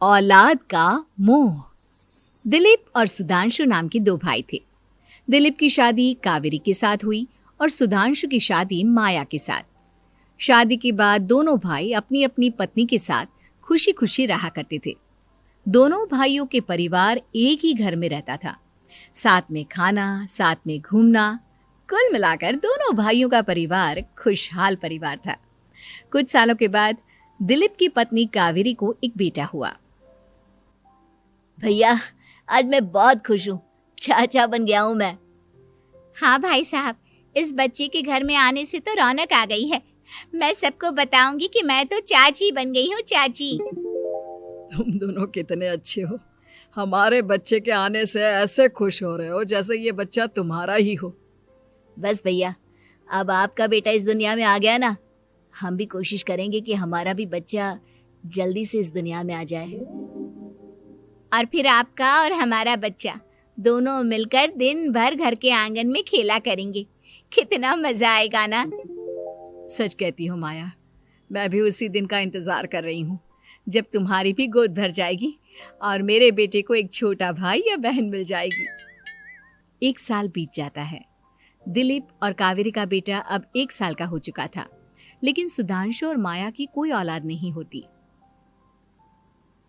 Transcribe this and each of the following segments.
औलाद का मोह। दिलीप और सुधांशु नाम के दो भाई थे। दिलीप की शादी कावेरी के साथ हुई और सुधांशु की शादी माया के साथ। शादी के बाद दोनों भाई अपनी अपनी पत्नी के साथ खुशी खुशी रहा करते थे। दोनों भाइयों के परिवार एक ही घर में रहता था। साथ में खाना, साथ में घूमना, कुल मिलाकर दोनों भाइयों का परिवार खुशहाल परिवार था। कुछ सालों के बाद दिलीप की पत्नी कावेरी को एक बेटा हुआ। भैया, आज मैं बहुत खुश हूँ। चाचा बन गया हूँ मैं। हाँ भाई साहब, इस बच्चे के घर में आने से तो रौनक आ गई है। मैं सबको बताऊंगी कि मैं तो चाची बन गई हूँ, चाची। तुम दोनों कितने अच्छे हो। हमारे बच्चे के आने से ऐसे खुश हो रहे हो जैसे ये बच्चा तुम्हारा ही हो। बस भैया, अब आपका बेटा इस दुनिया में आ गया ना, हम भी कोशिश करेंगे कि हमारा भी बच्चा जल्दी से इस दुनिया में आ जाए। और फिर आपका और हमारा बच्चा दोनों मिलकर दिन भर घर के आंगन में खेला करेंगे। कितना मजा आएगा ना। सच कहती हो माया, मैं भी उसी दिन का इंतजार कर रही हूँ जब तुम्हारी भी गोद भर जाएगी और मेरे बेटे को एक छोटा भाई या बहन मिल जाएगी। 1 साल बीत जाता है। दिलीप और कावेरी का बेटा अब 1 साल का हो चुका था, लेकिन सुधांशु और माया की कोई औलाद नहीं होती।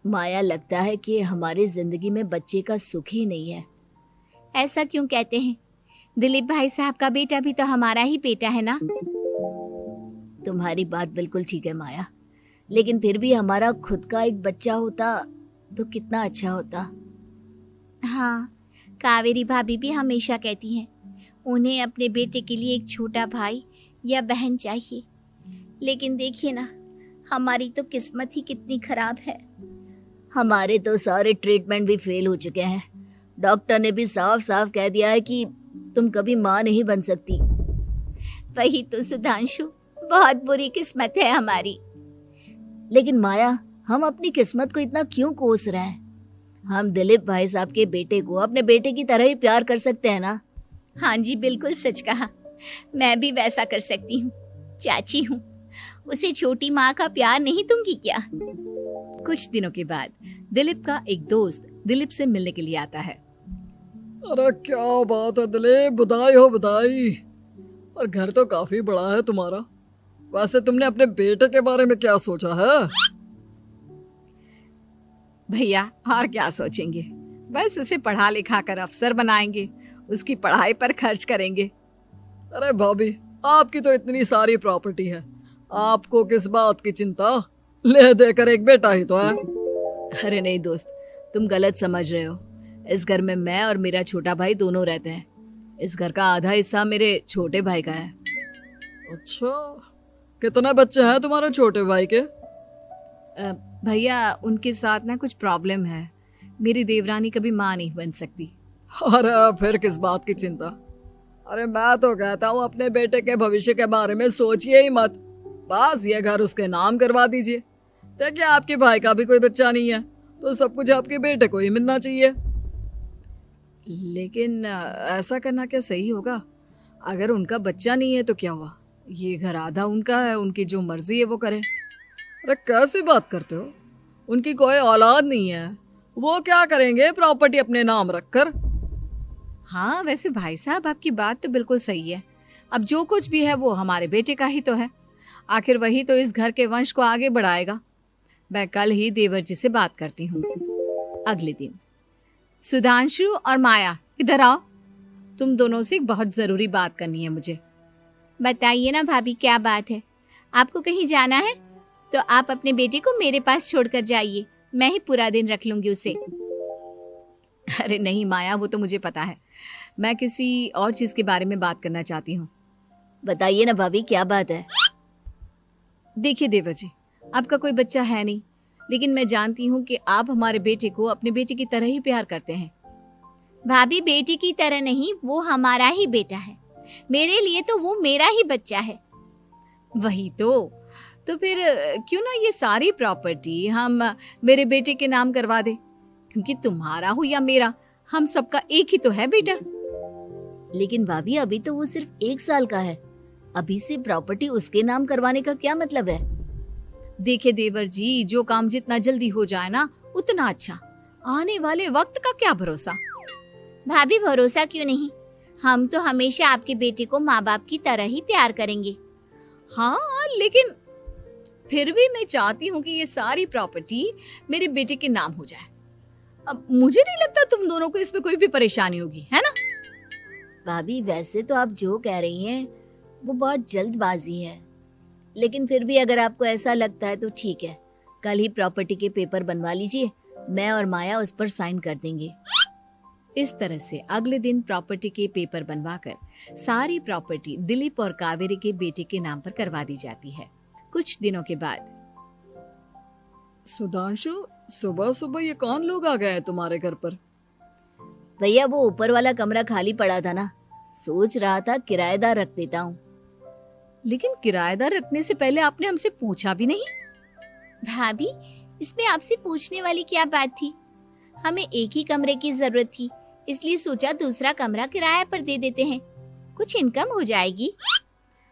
माया, लगता है कि हमारी जिंदगी में बच्चे का सुख ही नहीं है। ऐसा क्यों कहते हैं? दिलीप भाई साहब का बेटा भी तो हमारा ही बेटा है ना। तुम्हारी बात बिल्कुल ठीक है माया, लेकिन फिर भी हमारा खुद का एक बच्चा होता तो कितना अच्छा होता। हाँ, कावेरी भाभी भी हमेशा कहती हैं उन्हें अपने बेटे के लिए एक छोटा भाई या बहन चाहिए। लेकिन देखिए ना, हमारी तो किस्मत ही कितनी खराब है। हमारे तो सारे ट्रीटमेंट भी फेल हो चुके हैं। डॉक्टर ने भी साफ साफ कह दिया है कि तुम कभी माँ नहीं बन सकती। वही तो सुधांशु, बहुत बुरी किस्मत है हमारी। लेकिन माया, हम अपनी किस्मत को इतना क्यों कोस रहे हैं? हम दिलीप भाई साहब के बेटे को अपने बेटे की तरह ही प्यार कर सकते हैं ना। हाँ जी, बिल्कुल सच कहा। मैं भी वैसा कर सकती हूँ। चाची हूँ, उसे छोटी माँ का प्यार नहीं दूंगी क्या? कुछ दिनों के बाद दिलीप का एक दोस्त दिलीप से मिलने के लिए आता है। अरे क्या बात है दिलीप, बधाई हो बधाई। और घर तो काफी बड़ा है तुम्हारा। वैसे तुमने अपने बेटे के बारे में क्या सोचा है? भैया, और क्या सोचेंगे, बस उसे पढ़ा लिखा कर अफसर बनाएंगे, उसकी पढ़ाई पर खर्च करेंगे। अरे भाभी, आपकी तो इतनी सारी प्रॉपर्टी है, आपको किस बात की चिंता? ले देकर एक बेटा ही तो है। अरे नहीं दोस्त, तुम गलत समझ रहे हो। इस घर में मैं और मेरा छोटा भाई दोनों रहते हैं। इस घर का आधा हिस्सा मेरे छोटे भाई का है। अच्छा, कितने बच्चे हैं तुम्हारे छोटे भाई के? भैया, उनके साथ ना कुछ प्रॉब्लम है। मेरी देवरानी कभी माँ नहीं बन सकती। अरे फिर किस बात की चिंता? अरे मैं तो कहता हूँ अपने बेटे के भविष्य के बारे में सोचिए ही मत। बस ये घर उसके नाम करवा दीजिए। देखिए, आपके भाई का भी कोई बच्चा नहीं है तो सब कुछ आपके बेटे को ही मिलना चाहिए। लेकिन ऐसा करना क्या सही होगा? अगर उनका बच्चा नहीं है तो क्या हुआ? ये घर आधा उनका है, उनकी जो मर्जी है वो करे। अरे कैसे बात करते हो? उनकी कोई औलाद नहीं है, वो क्या करेंगे प्रॉपर्टी अपने नाम रखकर? हाँ, वैसे भाई साहब, आपकी बात तो बिल्कुल सही है। अब जो कुछ भी है वो हमारे बेटे का ही तो है। आखिर वही तो इस घर के वंश को आगे बढ़ाएगा। मैं कल ही देवर जी से बात करती हूँ। अगले दिन सुधांशु और माया, इधर आओ। तुम दोनों से एक बहुत जरूरी बात करनी है मुझे। बताइए ना भाभी, क्या बात है? आपको कहीं जाना है तो आप अपने बेटे को मेरे पास छोड़कर जाइए। मैं ही पूरा दिन रख लूंगी उसे। अरे नहीं माया, वो तो मुझे पता है। मैं किसी और चीज के बारे में बात करना चाहती हूँ। बताइए ना भाभी, क्या बात है? देखिए देवर जी, आपका कोई बच्चा है नहीं, लेकिन मैं जानती हूँ कि आप हमारे बेटे को अपने बेटे की तरह ही प्यार करते हैं। भाभी, बेटी की तरह नहीं, वो हमारा ही बेटा है। मेरे लिए तो वो मेरा ही बच्चा है। वही तो फिर क्यों ना ये सारी प्रॉपर्टी हम मेरे बेटे के नाम करवा दे, क्योंकि तुम्हारा हो या मेरा, हम सबका एक ही तो है बेटा। लेकिन भाभी, अभी तो वो सिर्फ 1 साल का है। अभी से प्रॉपर्टी उसके नाम करवाने का क्या मतलब है? देखे देवर जी, जो काम जितना जल्दी हो जाए ना उतना अच्छा। आने वाले वक्त का क्या भरोसा। भाभी भरोसा क्यों नहीं, हम तो हमेशा आपके बेटे को माँ बाप की तरह ही प्यार करेंगे। हाँ, लेकिन फिर भी मैं चाहती हूँ कि ये सारी प्रॉपर्टी मेरे बेटे के नाम हो जाए। अब मुझे नहीं लगता तुम दोनों को इसमें कोई भी परेशानी होगी, है ना? भाभी वैसे तो आप जो कह रही हैं वो बहुत जल्दबाजी है, लेकिन फिर भी अगर आपको ऐसा लगता है तो ठीक है, कल ही प्रॉपर्टी के पेपर बनवा लीजिए, मैं और माया उस पर साइन कर देंगे। इस तरह से अगले दिन प्रॉपर्टी के पेपर बनवाकर सारी प्रॉपर्टी दिलीप और कावेरी के बेटे के नाम पर करवा दी जाती है। कुछ दिनों के बाद सुधांशु, सुबह सुबह ये कौन लोग आ गए हैं तुम्हारे घर पर? भैया वो ऊपर वाला कमरा खाली पड़ा था ना, सोच रहा था किराएदार रख देता हूँ। लेकिन किराएदार रखने से पहले आपने हमसे पूछा भी नहीं। भाभी इसमें आपसे पूछने वाली क्या बात थी, हमें एक ही कमरे की जरूरत थी, इसलिए सोचा दूसरा कमरा किराए पर दे देते हैं, कुछ इनकम हो जाएगी।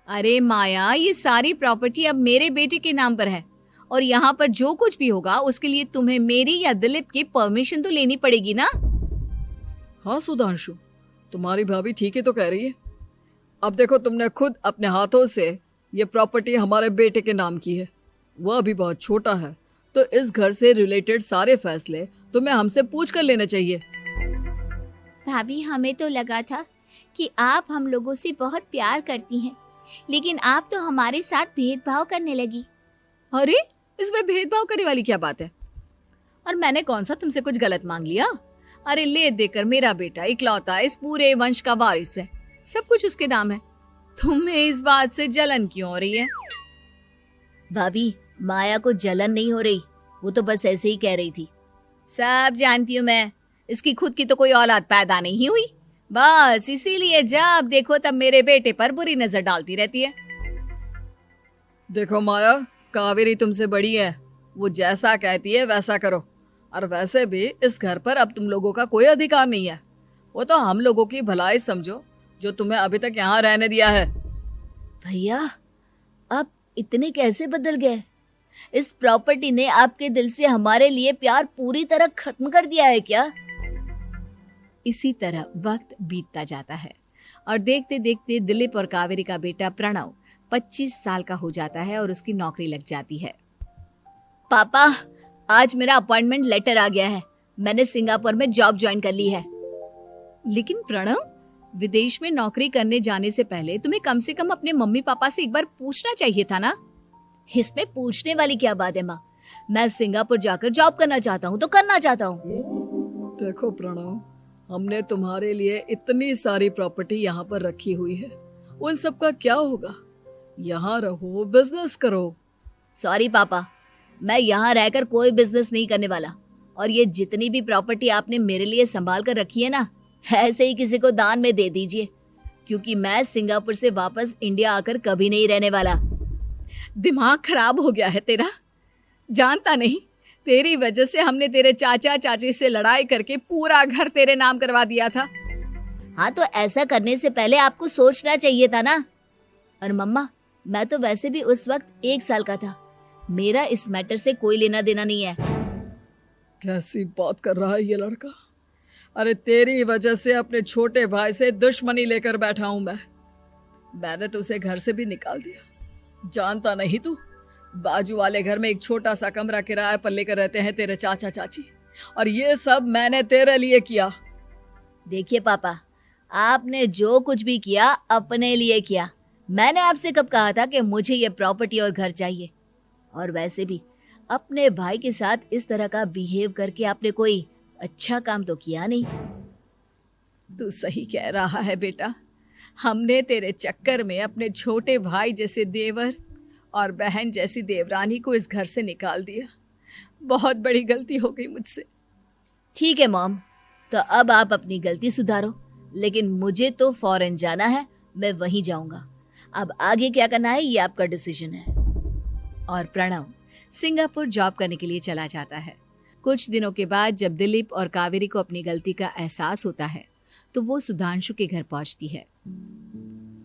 अरे माया, ये सारी प्रॉपर्टी अब मेरे बेटे के नाम पर है और यहाँ पर जो कुछ भी होगा उसके लिए तुम्हें मेरी या दिलीप की परमिशन तो लेनी पड़ेगी ना। हाँ सुधांशु, तुम्हारी भाभी ठीक ही तो कह रही है। अब देखो, तुमने खुद अपने हाथों से ये प्रॉपर्टी हमारे बेटे के नाम की है, वह अभी बहुत छोटा है, तो इस घर से रिलेटेड सारे फैसले तुम्हें हमसे पूछ कर लेने चाहिए। भाभी हमें तो लगा था कि आप हम लोगों से बहुत प्यार करती हैं, लेकिन आप तो हमारे साथ भेदभाव करने लगी। अरे, इसमें भेदभाव करने वाली क्या बात है? और मैंने कौन सा तुमसे कुछ गलत मांग लिया? अरे ले देकर मेरा बेटा इकलौता इस पूरे वंश का वारिस है, सब कुछ उसके नाम है। तुम्हें इस बात से जलन क्यों हो रही है? भाभी माया को जलन नहीं हो रही, वो तो बस ऐसे ही कह रही थी। सब जानती हूँ मैं, इसकी खुद की तो कोई औलाद पैदा नहीं हुई, बस इसीलिए जब देखो तब मेरे बेटे पर बुरी नजर डालती रहती है। देखो माया, कावेरी तुमसे बड़ी है, वो जैसा कहती है वैसा करो। और वैसे भी इस घर पर अब तुम लोगों का कोई अधिकार नहीं है, वो तो हम लोगों की भलाई समझो जो तुम्हें अभी तक यहाँ रहने दिया है। भैया आप इतने कैसे बदल गए? इस प्रॉपर्टी ने आपके दिल से हमारे लिए प्यार पूरी तरह खत्म कर दिया है क्या? इसी तरह वक्त बीतता जाता है और देखते देखते दिलीप और कावेरी का बेटा प्रणव 25 साल का हो जाता है और उसकी नौकरी लग जाती है। पापा, आज मेरा अपॉइंटमेंट लेटर आ गया है, मैंने सिंगापुर में जॉब ज्वाइन कर ली है। लेकिन प्रणव, विदेश में नौकरी करने जाने से पहले तुम्हें कम से कम अपने मम्मी पापा से एक बार पूछना चाहिए था ना। इसमें पूछने वाली क्या बात है माँ, मैं सिंगापुर जाकर जॉब करना चाहता हूँ तो करना चाहता हूँ। देखो प्रणव, हमने तुम्हारे लिए इतनी सारी प्रॉपर्टी यहाँ पर रखी हुई है, उन सब का क्या होगा? यहाँ रहो, बिजनेस करो। सॉरी पापा, मैं यहाँ रहकर कोई बिजनेस नहीं करने वाला, और ये जितनी भी प्रॉपर्टी आपने मेरे लिए संभाल कर रखी है ना, ऐसे ही किसी को दान में दे दीजिए, क्योंकि मैं सिंगापुर से वापस इंडिया आकर कभी नहीं रहने वाला। दिमाग खराब हो गया है तेरा, जानता नहीं तेरी वजह से हमने तेरे चाचा चाची से लड़ाई करके पूरा घर तेरे नाम करवा दिया था। हाँ तो ऐसा करने से पहले आपको सोचना चाहिए था ना। और मम्मा, मैं तो वैसे भी उस वक्त 1 साल का था, मेरा इस मैटर से कोई लेना देना नहीं है। कैसी बात कर रहा है ये लड़का? अरे तेरी वजह से अपने छोटे भाई से दुश्मनी लेकर बैठा हूं मैंने तो उसे घर से भी निकाल दिया। जानता नहीं तू, बाजू वाले घर में एक छोटा सा कमरा किराए पर लेकर रहते हैं तेरे चाचा चाची, और ये सब मैंने तेरे लिए किया। देखिए पापा, आपने जो कुछ भी किया अपने लिए किया। मैंने आपसे कब कहा था कि मुझे ये प्रॉपर्टी और घर चाहिए? और वैसे भी अपने भाई के साथ इस तरह का बिहेव करके आपने कोई अच्छा काम तो किया नहीं। तू सही कह रहा है बेटा, हमने तेरे चक्कर में अपने छोटे भाई जैसे देवर और बहन जैसी देवरानी को इस घर से निकाल दिया। बहुत बड़ी गलती हो गई मुझसे। ठीक है मॉम, तो अब आप अपनी गलती सुधारो, लेकिन मुझे तो फॉरेन जाना है, मैं वहीं जाऊंगा। अब आगे क्या करना है ये आपका डिसीजन है। और प्रणव सिंगापुर जॉब करने के लिए चला जाता है। कुछ दिनों के बाद जब दिलीप और कावेरी को अपनी गलती का एहसास होता है तो वो सुधांशु के घर पहुंचती है।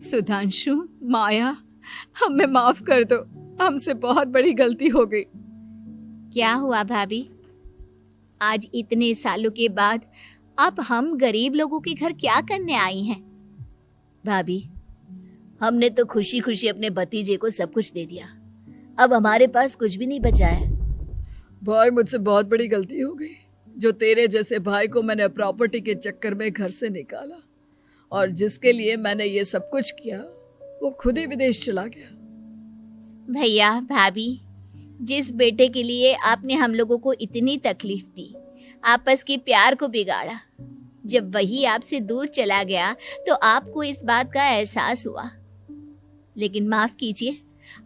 सुधांशु, माया, हमें माफ कर दो, हमसे बहुत बड़ी गलती हो गई। क्या हुआ भाभी? आज इतने सालों के बाद आप हम गरीब लोगों के घर क्या करने आई हैं? भाभी, हमने तो खुशी खुशी अपने भतीजे को सब कुछ दे दिया, अब हमारे पास कुछ भी नहीं बचा है। भाई, मुझसे बहुत बड़ी गलती हो गई। जो तेरे जैसे भाई को मैंने प्रॉपर्टी के चक्कर में घर से निकाला और जिसके लिए मैंने ये सब कुछ किया, वो खुद ही विदेश चला गया। भैया भाभी, जिस बेटे के लिए आपने हम लोगों को इतनी तकलीफ दी, आपस के प्यार को बिगाड़ा, जब वही आपसे दूर चला गया तो आपको इस बात का एहसास हुआ। लेकिन माफ कीजिए,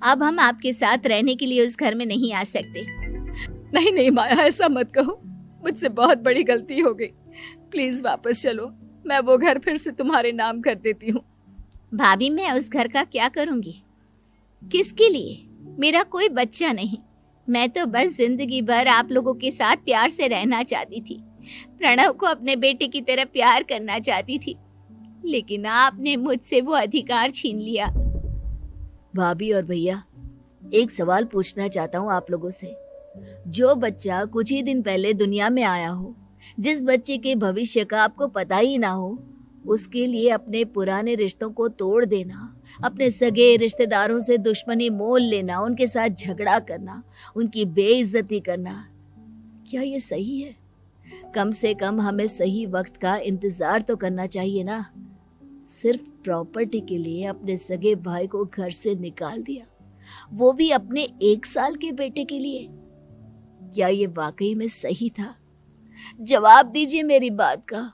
अब हम आपके साथ रहने के लिए उस घर में नहीं आ सकते। नहीं नहीं माया, ऐसा मत कहो। मुझसे बहुत बड़ी गलती हो गई। प्लीज वापस चलो, मैं वो घर फिर से तुम्हारे नाम कर देती हूँ। भाभी, मैं उस घर का क्या करूंगी? किसके लिए? मेरा कोई बच्चा नहीं। मैं तो बस जिंदगी भर आप लोगों के साथ प्यार से रहना चाहती थी। प्रणव को अपने बेटे की तरह प्यार करना चाहती थी, लेकिन आपने मुझसे वो अधिकार छीन लिया। भाभी और भैया, एक सवाल पूछना चाहता हूँ आप लोगों से। जो बच्चा कुछ ही दिन पहले दुनिया में आया हो, जिस बच्चे के भविष्य का आपको पता ही ना हो, उसके लिए अपने पुराने रिश्तों को तोड़ देना, अपने सगे रिश्तेदारों से दुश्मनी मोल लेना, उनके साथ झगड़ा करना, उनकी बेइज्जती करना, क्या ये सही है? कम से कम हमें सही वक्त का इंतजार तो करना चाहिए ना। सिर्फ प्रॉपर्टी के लिए अपने सगे भाई को घर से निकाल दिया, वो भी अपने 1 साल के बेटे के लिए। क्या ये वाकई में सही था? जवाब दीजिए मेरी बात का।